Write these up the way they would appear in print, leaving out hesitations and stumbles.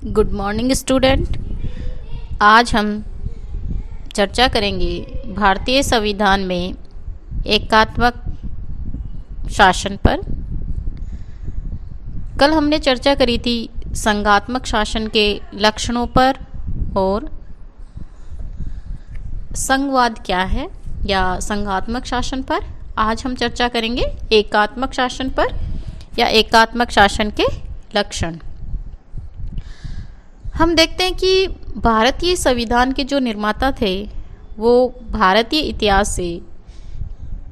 Good morning student. आज हम चर्चा करेंगे भारतीय संविधान में एकात्मक शासन पर। कल हमने चर्चा करी थी संघात्मक शासन के लक्षणों पर और संघवाद क्या है या संघात्मक शासन पर। आज हम चर्चा करेंगे एकात्मक शासन पर या एकात्मक शासन के लक्षण। हम देखते हैं कि भारतीय संविधान के जो निर्माता थे वो भारतीय इतिहास से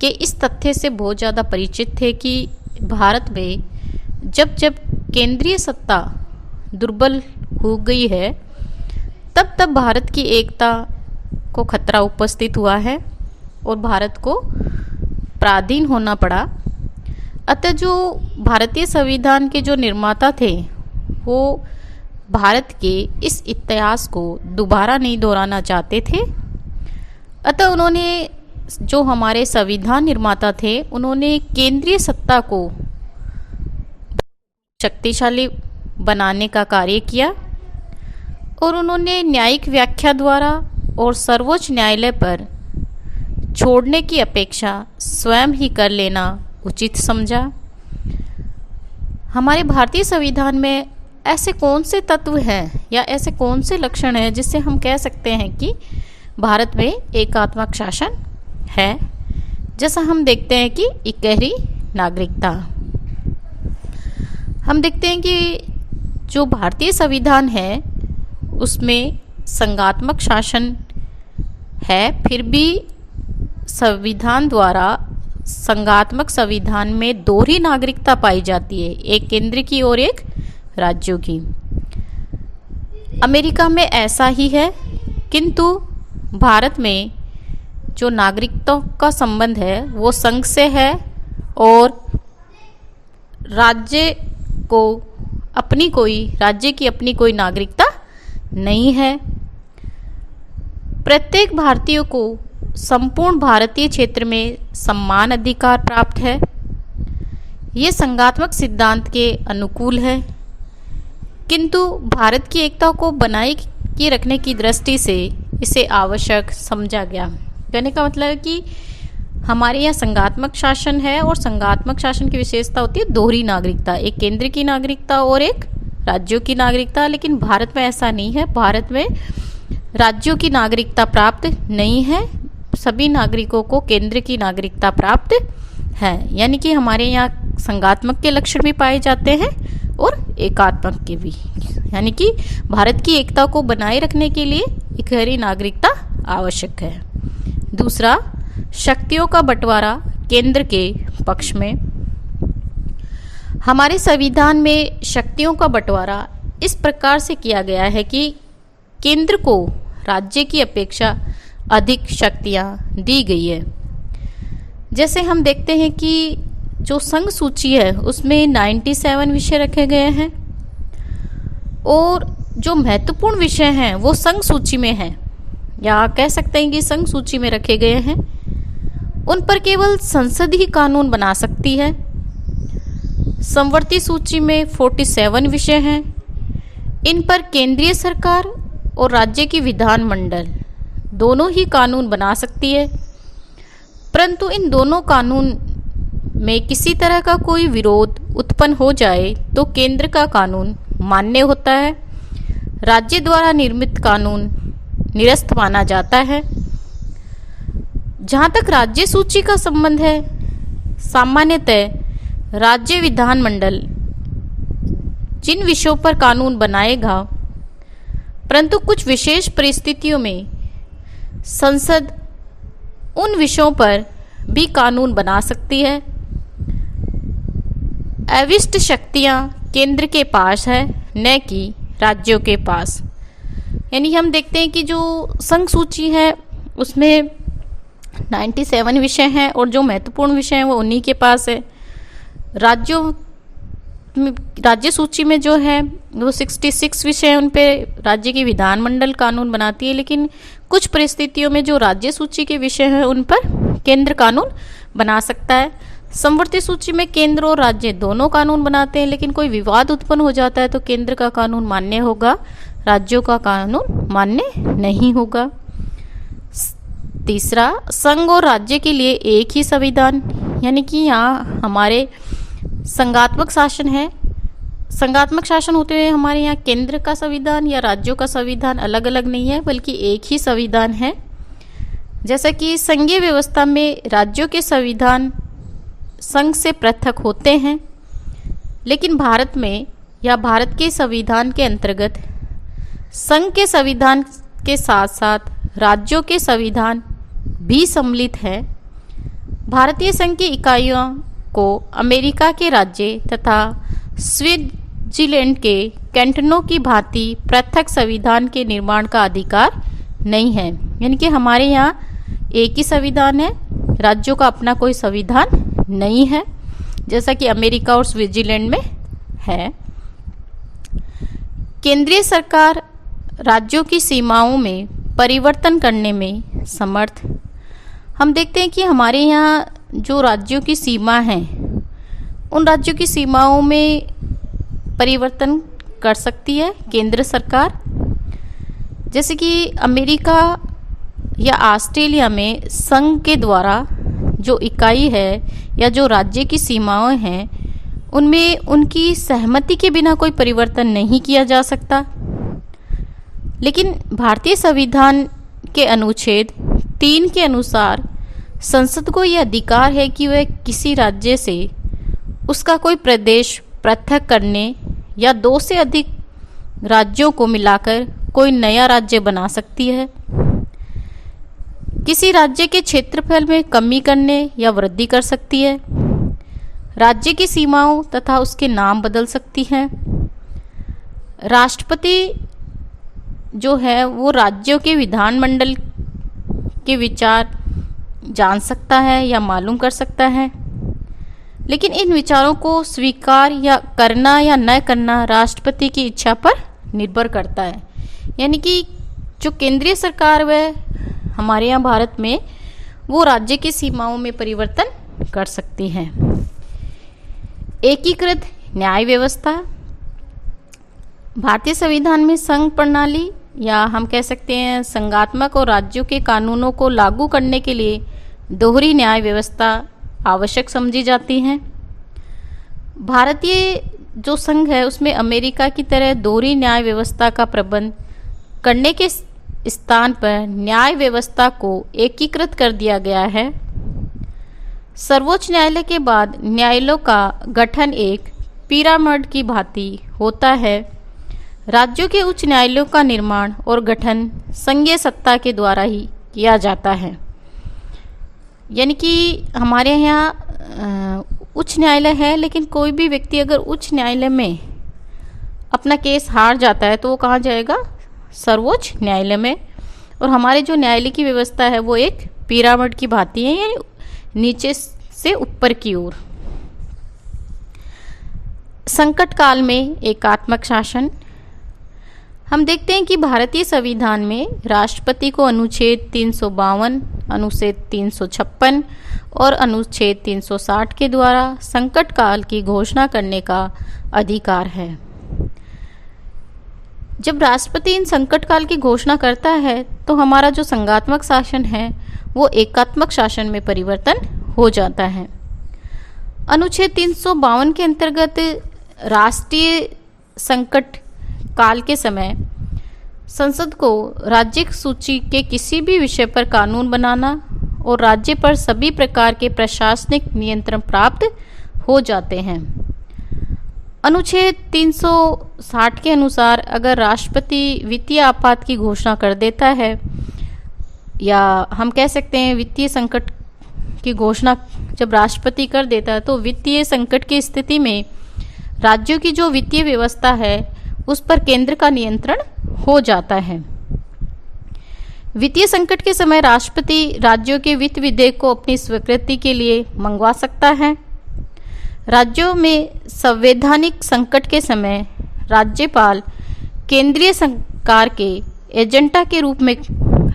के इस तथ्य से बहुत ज़्यादा परिचित थे कि भारत में जब जब केंद्रीय सत्ता दुर्बल हो गई है तब तब भारत की एकता को खतरा उपस्थित हुआ है और भारत को पराधीन होना पड़ा। अतः जो भारतीय संविधान के जो निर्माता थे वो भारत के इस इतिहास को दोबारा नहीं दोहराना चाहते थे। अतः उन्होंने जो हमारे संविधान निर्माता थे उन्होंने केंद्रीय सत्ता को शक्तिशाली बनाने का कार्य किया और उन्होंने न्यायिक व्याख्या द्वारा और सर्वोच्च न्यायालय पर छोड़ने की अपेक्षा स्वयं ही कर लेना उचित समझा। हमारे भारतीय संविधान में ऐसे कौन से तत्व हैं या ऐसे कौन से लक्षण हैं जिससे हम कह सकते हैं कि भारत में एकात्मक शासन है। जैसा हम देखते हैं कि इकहरी नागरिकता। हम देखते हैं कि जो भारतीय संविधान है उसमें संघात्मक शासन है, फिर भी संविधान द्वारा संघात्मक संविधान में दोहरी नागरिकता पाई जाती है, एक केंद्र की और एक राज्यों की। अमेरिका में ऐसा ही है, किंतु भारत में जो नागरिकता का संबंध है वो संघ से है और राज्य की अपनी कोई नागरिकता नहीं है। प्रत्येक भारतीय को संपूर्ण भारतीय क्षेत्र में समान अधिकार प्राप्त है। ये संघात्मक सिद्धांत के अनुकूल है, किंतु भारत की एकता को बनाए के रखने की दृष्टि से इसे आवश्यक समझा गया। कहने का मतलब है कि हमारे यहाँ संघात्मक शासन है और संघात्मक शासन की विशेषता होती है दोहरी नागरिकता, एक केंद्र की नागरिकता और एक राज्यों की नागरिकता। लेकिन भारत में ऐसा नहीं है। भारत में राज्यों की नागरिकता प्राप्त नहीं है, सभी नागरिकों को केंद्र की नागरिकता प्राप्त है। यानी कि हमारे यहाँ संघात्मक के लक्षण भी पाए जाते हैं और एकात्मक के भी। यानी कि भारत की एकता को बनाए रखने के लिए इकहरी नागरिकता आवश्यक है। दूसरा, शक्तियों का बंटवारा केंद्र के पक्ष में। हमारे संविधान में शक्तियों का बंटवारा इस प्रकार से किया गया है कि केंद्र को राज्य की अपेक्षा अधिक शक्तियां दी गई है। जैसे हम देखते हैं कि जो संघ सूची है उसमें 97 विषय रखे गए हैं और जो महत्वपूर्ण विषय हैं वो संघ सूची में हैं या कह सकते हैं कि संघ सूची में रखे गए हैं। उन पर केवल संसद ही कानून बना सकती है। समवर्ती सूची में 47 विषय हैं। इन पर केंद्रीय सरकार और राज्य की विधानमंडल दोनों ही कानून बना सकती है, परंतु इन दोनों कानून में किसी तरह का कोई विरोध उत्पन्न हो जाए तो केंद्र का कानून मान्य होता है। राज्य द्वारा निर्मित कानून निरस्त माना जाता है। जहाँ तक राज्य सूची का संबंध है, सामान्यतः राज्य विधानमंडल जिन विषयों पर कानून बनाएगा, परंतु कुछ विशेष परिस्थितियों में संसद उन विषयों पर भी कानून बना सकती है। अविष्ट शक्तियां केंद्र के पास है, न कि राज्यों के पास। यानी हम देखते हैं कि जो संघ सूची है उसमें 97 विषय हैं और जो महत्वपूर्ण विषय हैं वो उन्हीं के पास है। राज्य सूची में जो है वो 66 विषय हैं, उन पे राज्य की विधानमंडल कानून बनाती है। लेकिन कुछ परिस्थितियों में जो राज्य सूची के विषय हैं उन पर केंद्र कानून बना सकता है। समवर्ती सूची में केंद्र और राज्य दोनों कानून बनाते हैं, लेकिन कोई विवाद उत्पन्न हो जाता है तो केंद्र का कानून मान्य होगा, राज्यों का कानून मान्य नहीं होगा। तीसरा, संघ और राज्य के लिए एक ही संविधान, यानी कि यहाँ हमारे संघात्मक शासन है। संघात्मक शासन होते हुए हमारे यहाँ केंद्र का संविधान या राज्यों का संविधान अलग अलग नहीं है, बल्कि एक ही संविधान है। जैसा कि संघीय व्यवस्था में राज्यों के संविधान संघ से पृथक होते हैं, लेकिन भारत में या भारत के संविधान के अंतर्गत संघ के संविधान के साथ साथ राज्यों के संविधान भी सम्मिलित है। भारतीय संघ की इकाइयों को अमेरिका के राज्य तथा स्विट्जरलैंड के कैंटनों की भांति पृथक संविधान के निर्माण का अधिकार नहीं है, यानी कि हमारे यहाँ एक ही संविधान है, राज्यों का अपना कोई संविधान नहीं है, जैसा कि अमेरिका और स्विट्जरलैंड में है। केंद्रीय सरकार राज्यों की सीमाओं में परिवर्तन करने में समर्थ। हम देखते हैं कि हमारे यहाँ जो राज्यों की सीमा है, उन राज्यों की सीमाओं में परिवर्तन कर सकती है केंद्र सरकार। जैसे कि अमेरिका या ऑस्ट्रेलिया में संघ के द्वारा जो इकाई है या जो राज्य की सीमाएं हैं, उनमें उनकी सहमति के बिना कोई परिवर्तन नहीं किया जा सकता। लेकिन भारतीय संविधान के अनुच्छेद 3 के अनुसार संसद को यह अधिकार है कि वह किसी राज्य से उसका कोई प्रदेश पृथक करने या 2 से अधिक राज्यों को मिलाकर कोई नया राज्य बना सकती है। किसी राज्य के क्षेत्रफल में कमी करने या वृद्धि कर सकती है। राज्य की सीमाओं तथा उसके नाम बदल सकती है। राष्ट्रपति जो है वो राज्यों के विधानमंडल के विचार जान सकता है या मालूम कर सकता है, लेकिन इन विचारों को स्वीकार या करना या न करना राष्ट्रपति की इच्छा पर निर्भर करता है। यानी कि जो केंद्रीय सरकार वह हमारे यहाँ भारत में वो राज्य की सीमाओं में परिवर्तन कर सकती है। एकीकृत न्याय व्यवस्था। भारतीय संविधान में संघ प्रणाली या हम कह सकते हैं संघात्मक और राज्यों के कानूनों को लागू करने के लिए दोहरी न्याय व्यवस्था आवश्यक समझी जाती है। भारतीय जो संघ है उसमें अमेरिका की तरह दोहरी न्याय व्यवस्था का प्रबंध करने के स्थान पर न्याय व्यवस्था को एकीकृत कर दिया गया है। सर्वोच्च न्यायालय के बाद न्यायालयों का गठन एक पिरामिड की भांति होता है। राज्यों के उच्च न्यायालयों का निर्माण और गठन संघीय सत्ता के द्वारा ही किया जाता है। यानी कि हमारे यहाँ उच्च न्यायालय है, लेकिन कोई भी व्यक्ति अगर उच्च न्यायालय में अपना केस हार जाता है तो वो कहाँ जाएगा? सर्वोच्च न्यायालय में। और हमारे जो न्यायालय की व्यवस्था है वो एक पिरामिड की भांति है, यानी नीचे से ऊपर की ओर। संकट काल में एकात्मक शासन। हम देखते हैं कि भारतीय संविधान में राष्ट्रपति को अनुच्छेद 352, अनुच्छेद 356 और अनुच्छेद 360 के द्वारा संकट काल की घोषणा करने का अधिकार है। जब राष्ट्रपति इन संकट काल की घोषणा करता है तो हमारा जो संघात्मक शासन है वो एकात्मक शासन में परिवर्तन हो जाता है। अनुच्छेद 352 के अंतर्गत राष्ट्रीय संकट काल के समय संसद को राज्य सूची के किसी भी विषय पर कानून बनाना और राज्य पर सभी प्रकार के प्रशासनिक नियंत्रण प्राप्त हो जाते हैं। अनुच्छेद 360 के अनुसार अगर राष्ट्रपति वित्तीय आपात की घोषणा कर देता है या हम कह सकते हैं वित्तीय संकट की घोषणा जब राष्ट्रपति कर देता है तो वित्तीय संकट की स्थिति में राज्यों की जो वित्तीय व्यवस्था है उस पर केंद्र का नियंत्रण हो जाता है। वित्तीय संकट के समय राष्ट्रपति राज्यों के वित्त विधेयक को अपनी स्वीकृति के लिए मंगवा सकता है। राज्यों में संवैधानिक संकट के समय राज्यपाल केंद्रीय सरकार के एजेंटा के रूप में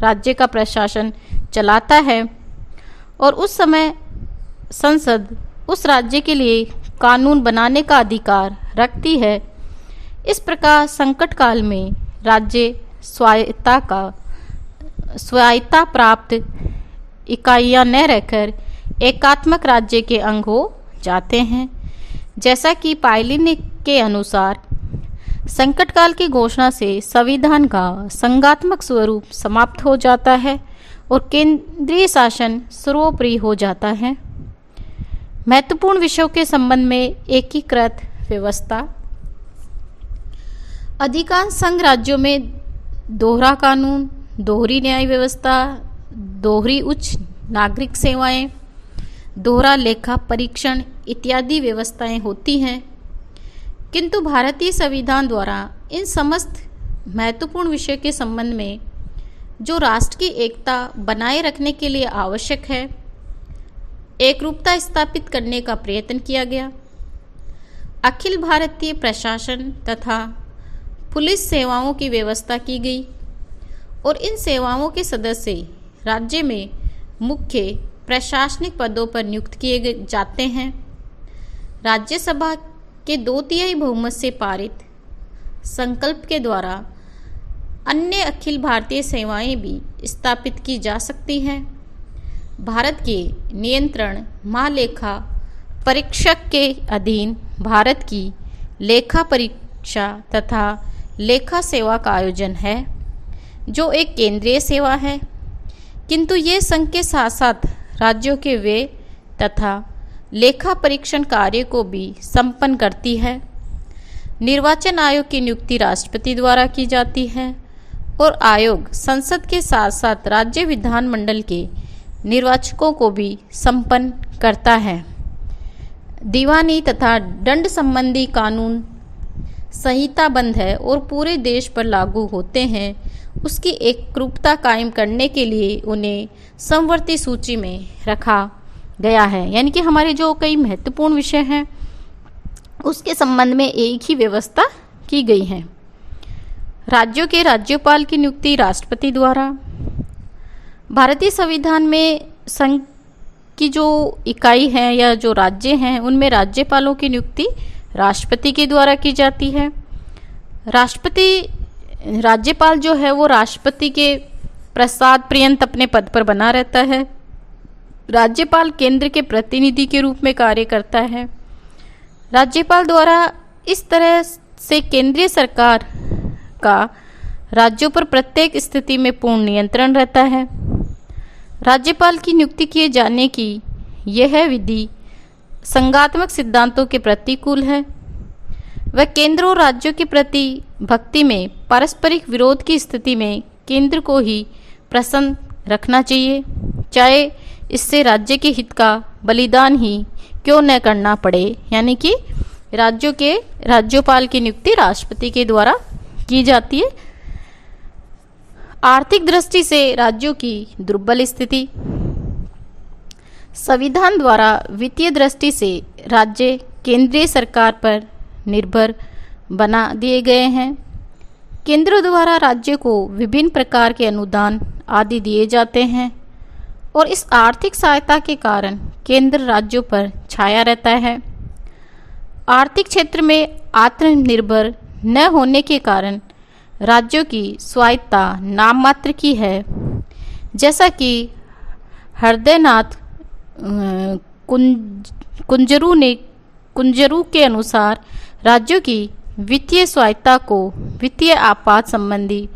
राज्य का प्रशासन चलाता है और उस समय संसद उस राज्य के लिए कानून बनाने का अधिकार रखती है। इस प्रकार संकट काल में राज्य स्वायत्ता प्राप्त इकाइयां न रहकर एकात्मक राज्य के अंग हो जाते हैं। जैसा कि पायलिन के अनुसार संकट काल की घोषणा से संविधान का संघात्मक स्वरूप समाप्त हो जाता है और केंद्रीय शासन सर्वोपरि हो जाता है। महत्वपूर्ण विषयों के संबंध में एकीकृत व्यवस्था। अधिकांश संघ राज्यों में दोहरा कानून, दोहरी न्याय व्यवस्था, दोहरी उच्च नागरिक सेवाएं, दोहरा लेखा परीक्षण इत्यादि व्यवस्थाएं होती हैं। किंतु भारतीय संविधान द्वारा इन समस्त महत्वपूर्ण विषयों के संबंध में जो राष्ट्र की एकता बनाए रखने के लिए आवश्यक है, एकरूपता स्थापित करने का प्रयत्न किया गया। अखिल भारतीय प्रशासन तथा पुलिस सेवाओं की व्यवस्था की गई और इन सेवाओं के सदस्य राज्य में मुख्य प्रशासनिक पदों पर नियुक्त किए जाते हैं। राज्यसभा के 2/3 बहुमत से पारित संकल्प के द्वारा अन्य अखिल भारतीय सेवाएं भी स्थापित की जा सकती हैं। भारत के नियंत्रण महालेखा परीक्षक के अधीन भारत की लेखा परीक्षा तथा लेखा सेवा का आयोजन है, जो एक केंद्रीय सेवा है, किंतु ये संघ के साथ साथ राज्यों के व्यय तथा लेखा परीक्षण कार्य को भी संपन्न करती है। निर्वाचन आयोग की नियुक्ति राष्ट्रपति द्वारा की जाती है और आयोग संसद के साथ साथ राज्य विधानमंडल के निर्वाचकों को भी संपन्न करता है। दीवानी तथा दंड संबंधी कानून संहिताबद्ध है और पूरे देश पर लागू होते हैं। उसकी एकरूपता कायम करने के लिए उन्हें समवर्ती सूची में रखा गया है। यानी कि हमारे जो कई महत्वपूर्ण विषय हैं उसके संबंध में एक ही व्यवस्था की गई है। राज्यों के राज्यपाल की नियुक्ति राष्ट्रपति द्वारा। भारतीय संविधान में संघ की जो इकाई है या जो राज्य हैं उनमें राज्यपालों की नियुक्ति राष्ट्रपति के द्वारा की जाती है। राज्यपाल जो है वो राष्ट्रपति के प्रसाद पर्यंत अपने पद पर बना रहता है। राज्यपाल केंद्र के प्रतिनिधि के रूप में कार्य करता है। राज्यपाल द्वारा इस तरह से केंद्रीय सरकार का राज्यों पर प्रत्येक स्थिति में पूर्ण नियंत्रण रहता है। राज्यपाल की नियुक्ति किए जाने की यह विधि संघात्मक सिद्धांतों के प्रतिकूल है। वह केंद्र और राज्यों के प्रति भक्ति में पारस्परिक विरोध की स्थिति में केंद्र को ही प्रसन्न रखना चाहिए, चाहे इससे राज्य के हित का बलिदान ही क्यों न करना पड़े। यानी कि राज्यों के राज्यपाल की नियुक्ति राष्ट्रपति के द्वारा की जाती है। आर्थिक दृष्टि से राज्यों की दुर्बल स्थिति। संविधान द्वारा वित्तीय दृष्टि से राज्य केंद्रीय सरकार पर निर्भर बना दिए गए हैं। केंद्र द्वारा राज्य को विभिन्न प्रकार के अनुदान आदि दिए जाते हैं और इस आर्थिक सहायता के कारण केंद्र राज्यों पर छाया रहता है। आर्थिक क्षेत्र में आत्मनिर्भर न होने के कारण राज्यों की स्वायत्ता नाम मात्र की है। जैसा कि हृदयनाथ कुंजरू के अनुसार राज्यों की वित्तीय स्वायत्ता को वित्तीय आपात संबंधी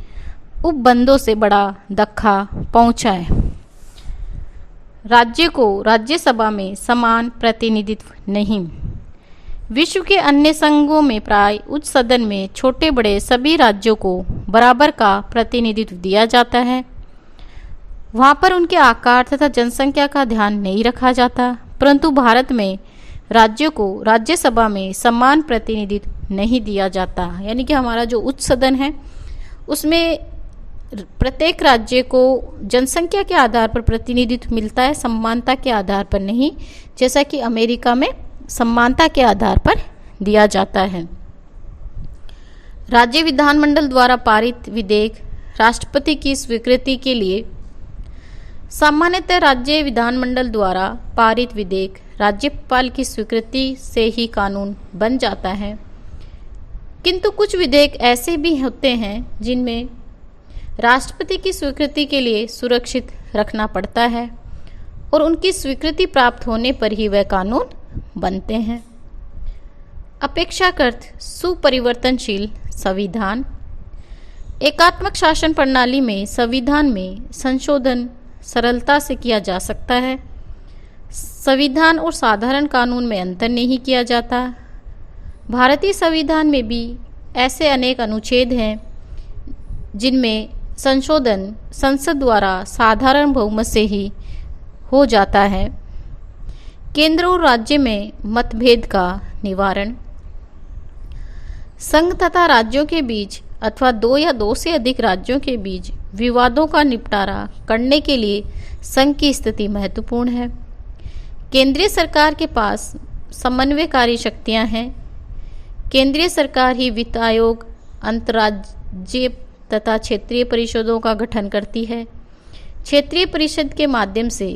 उपबंधों से बड़ा धक्का पहुंचा है। राज्य को राज्यसभा में समान प्रतिनिधित्व नहीं। विश्व के अन्य संघों में प्राय उच्च सदन में छोटे बड़े सभी राज्यों को बराबर का प्रतिनिधित्व दिया जाता है। वहाँ पर उनके आकार तथा जनसंख्या का ध्यान नहीं रखा जाता, परंतु भारत में राज्यों को राज्यसभा में समान प्रतिनिधित्व नहीं दिया जाता। यानी कि हमारा जो उच्च सदन है उसमें प्रत्येक राज्य को जनसंख्या के आधार पर प्रतिनिधित्व मिलता है, समानता के आधार पर नहीं, जैसा कि अमेरिका में समानता के आधार पर दिया जाता है। राज्य विधानमंडल द्वारा पारित विधेयक राष्ट्रपति की स्वीकृति के लिए। सामान्यतः राज्य विधानमंडल द्वारा पारित विधेयक राज्यपाल की स्वीकृति से ही कानून बन जाता है। किंतु कुछ विधेयक ऐसे भी होते हैं जिनमें राष्ट्रपति की स्वीकृति के लिए सुरक्षित रखना पड़ता है और उनकी स्वीकृति प्राप्त होने पर ही वह कानून बनते हैं। अपेक्षाकृत सुपरिवर्तनशील संविधान। एकात्मक शासन प्रणाली में संविधान में संशोधन सरलता से किया जा सकता है। संविधान और साधारण कानून में अंतर नहीं किया जाता। भारतीय संविधान में भी ऐसे अनेक अनुच्छेद हैं जिनमें संशोधन संसद द्वारा साधारण बहुमत से ही हो जाता है। केंद्र और राज्य में मतभेद का निवारण। संघ तथा राज्यों के बीच अथवा दो या दो से अधिक राज्यों के बीच विवादों का निपटारा करने के लिए संघ की स्थिति महत्वपूर्ण है। केंद्रीय सरकार के पास समन्वयकारी शक्तियां हैं। केंद्रीय सरकार ही वित्त आयोग, अंतर्राज्यीय तथा क्षेत्रीय परिषदों का गठन करती है। क्षेत्रीय परिषद के माध्यम से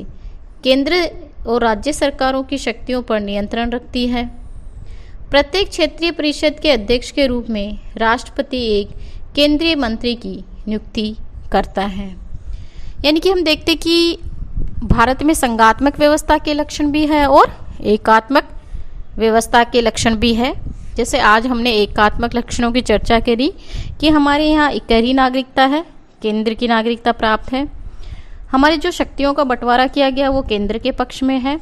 केंद्र और राज्य सरकारों की शक्तियों पर नियंत्रण रखती है। प्रत्येक क्षेत्रीय परिषद के अध्यक्ष के रूप में राष्ट्रपति एक केंद्रीय मंत्री की नियुक्ति करता है। यानी कि हम देखते कि भारत में संघात्मक व्यवस्था के लक्षण भी है और एकात्मक व्यवस्था के लक्षण भी है। जैसे आज हमने एकात्मक लक्षणों की चर्चा करी कि हमारे यहाँ इकहरी नागरिकता है, केंद्र की नागरिकता प्राप्त है। हमारी जो शक्तियों का बंटवारा किया गया वो केंद्र के पक्ष में है।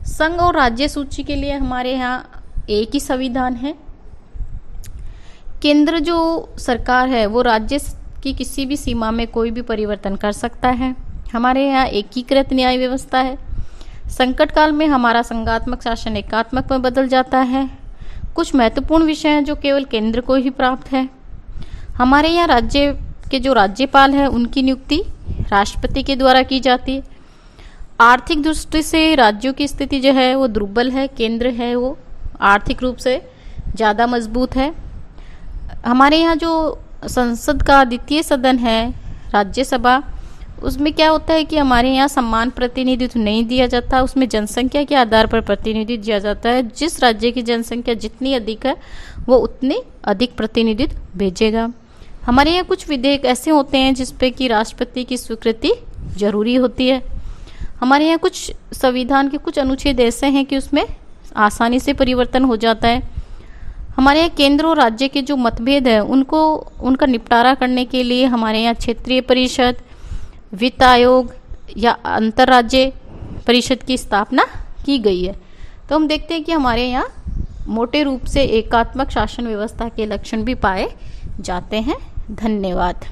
संघ और राज्य सूची के लिए हमारे यहाँ एक ही संविधान है। केंद्र जो सरकार है वो राज्य की किसी भी सीमा में कोई भी परिवर्तन कर सकता है। हमारे यहाँ एकीकृत न्याय व्यवस्था है। संकट काल में हमारा संघात्मक शासन एकात्मक में बदल जाता है। कुछ महत्वपूर्ण विषय हैं जो केवल केंद्र को ही प्राप्त है। हमारे यहाँ राज्य के जो राज्यपाल हैं उनकी नियुक्ति राष्ट्रपति के द्वारा की जाती है। आर्थिक दृष्टि से राज्यों की स्थिति जो है वो दुर्बल है, केंद्र है वो आर्थिक रूप से ज़्यादा मजबूत है। हमारे यहाँ जो संसद का द्वितीय सदन है राज्यसभा, उसमें क्या होता है कि हमारे यहाँ समान प्रतिनिधित्व नहीं दिया जाता। उसमें जनसंख्या के आधार पर प्रतिनिधित्व दिया जाता है। जिस राज्य की जनसंख्या जितनी अधिक है वो उतने अधिक प्रतिनिधित्व भेजेगा। हमारे यहाँ कुछ विधेयक ऐसे होते हैं जिसपे कि राष्ट्रपति की स्वीकृति जरूरी होती है। हमारे यहाँ कुछ संविधान के कुछ अनुच्छेद ऐसे हैं कि उसमें आसानी से परिवर्तन हो जाता है। हमारे यहाँ केंद्र और राज्य के जो मतभेद है उनका निपटारा करने के लिए हमारे यहाँ क्षेत्रीय परिषद, वित्त आयोग या अंतर्राज्यीय परिषद की स्थापना की गई है। तो हम देखते हैं कि हमारे यहाँ मोटे रूप से एकात्मक शासन व्यवस्था के लक्षण भी पाए जाते हैं। धन्यवाद।